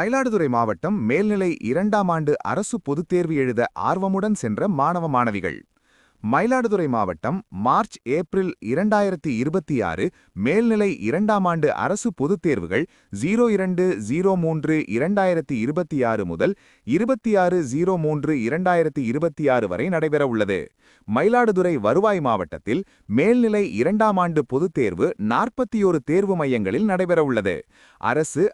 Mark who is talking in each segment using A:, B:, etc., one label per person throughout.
A: மயிலாடுதுறை மாவட்டம் மேல்நிலை 2ஆம் ஆண்டு அரசு பொதுத் தேர்வு எழுத ஆர்வமுடன் சென்ற மாணவ மாணவிகள். மயிலாடுதுறை மாவட்டம் மார்ச் ஏப்ரல் 2026 மேல்நிலை 2ஆம் ஆண்டு அரசு பொதுத் தேர்வுகள் 02/03/2026 முதல் 26/03/2026 வரை நடைபெறவுள்ளது. மயிலாடுதுறை வருவாய் மாவட்டத்தில் மேல்நிலை 2ஆம் ஆண்டு பொதுத் தேர்வு 41 தேர்வு மையங்களில் நடைபெறவுள்ளது.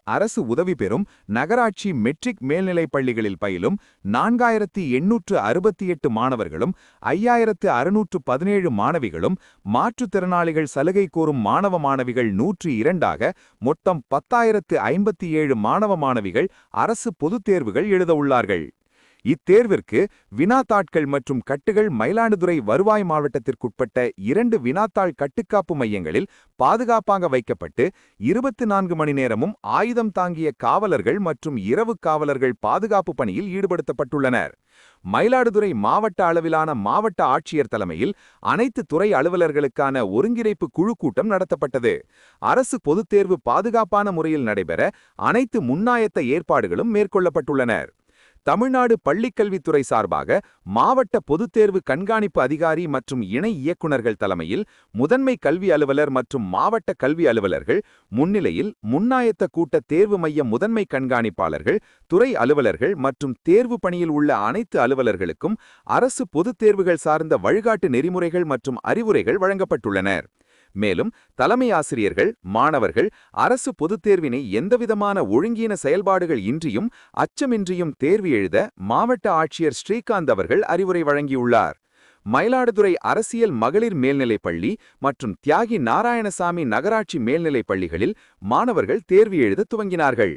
A: அரசு உதவி பெறும் நகராட்சி மெட்ரிக் மேல்நிலைப் பள்ளிகளில் பயிலும் 4868 மாணவர்களும் 5617 மாணவிகளும் மாற்றுத்திறனாளிகள் சலுகை கோரும் மாணவ மாணவிகள் 102 மொத்தம் 10,057 மாணவ மாணவிகள் அரசு பொதுத் தேர்வுகள் எழுத உள்ளார்கள். இத்தேர்விற்கு வினாத்தாட்கள் மற்றும் கட்டுகள் மயிலாடுதுறை வருவாய் மாவட்டத்திற்குட்பட்ட 2 வினாத்தாள் கட்டுக்காப்பு மையங்களில் பாதுகாப்பாக வைக்கப்பட்டு 24 மணி நேரமும் ஆயுதம் தாங்கிய காவலர்கள் மற்றும் இரவு காவலர்கள் பாதுகாப்பு பணியில் ஈடுபடுத்தப்பட்டுள்ளனர். மயிலாடுதுறை மாவட்ட அளவிலான மாவட்ட ஆட்சியர் தலைமையில் அனைத்து துறை அலுவலர்களுக்கான ஒருங்கிணைப்பு குழு கூட்டம் நடத்தப்பட்டது. அரசு பொதுத் தேர்வு பாதுகாப்பான முறையில் நடைபெற அனைத்து முன்னாயத்த ஏற்பாடுகளும் மேற்கொள்ளப்பட்டுள்ளன. தமிழ்நாடு பள்ளிக்கல்வித்துறை சார்பாக மாவட்ட பொதுத் தேர்வு கண்காணிப்பு அதிகாரி மற்றும் இணை இயக்குநர்கள் தலைமையில் முதன்மை கல்வி அலுவலர் மற்றும் மாவட்ட கல்வி அலுவலர்கள் முன்னிலையில் முன்னாயத்த கூட்ட தேர்வு மைய முதன்மை கண்காணிப்பாளர்கள், துறை அலுவலர்கள் மற்றும் தேர்வு பணியில் உள்ள அனைத்து அலுவலர்களுக்கும் அரசு பொதுத் தேர்வுகள் சார்ந்த வழிகாட்டு நெறிமுறைகள் மற்றும் அறிவுரைகள் வழங்கப்பட்டுள்ளன. மேலும் தலைமை ஆசிரியர்கள், மாணவர்கள் அரசு பொதுத் தேர்வினை எந்தவிதமான ஒழுங்கீன செயல்பாடுகள் இன்றியும் அச்சமின்றியும் தேர்வு எழுத மாவட்ட ஆட்சியர் ஸ்ரீகாந்த் அவர்கள் அறிவுரை வழங்கியுள்ளார். மயிலாடுதுறை அரசியல் மகளிர் மேல்நிலைப் பள்ளி மற்றும் தியாகி நாராயணசாமி நகராட்சி மேல்நிலைப் பள்ளிகளில் மாணவர்கள் தேர்வு எழுத துவங்கினார்கள்.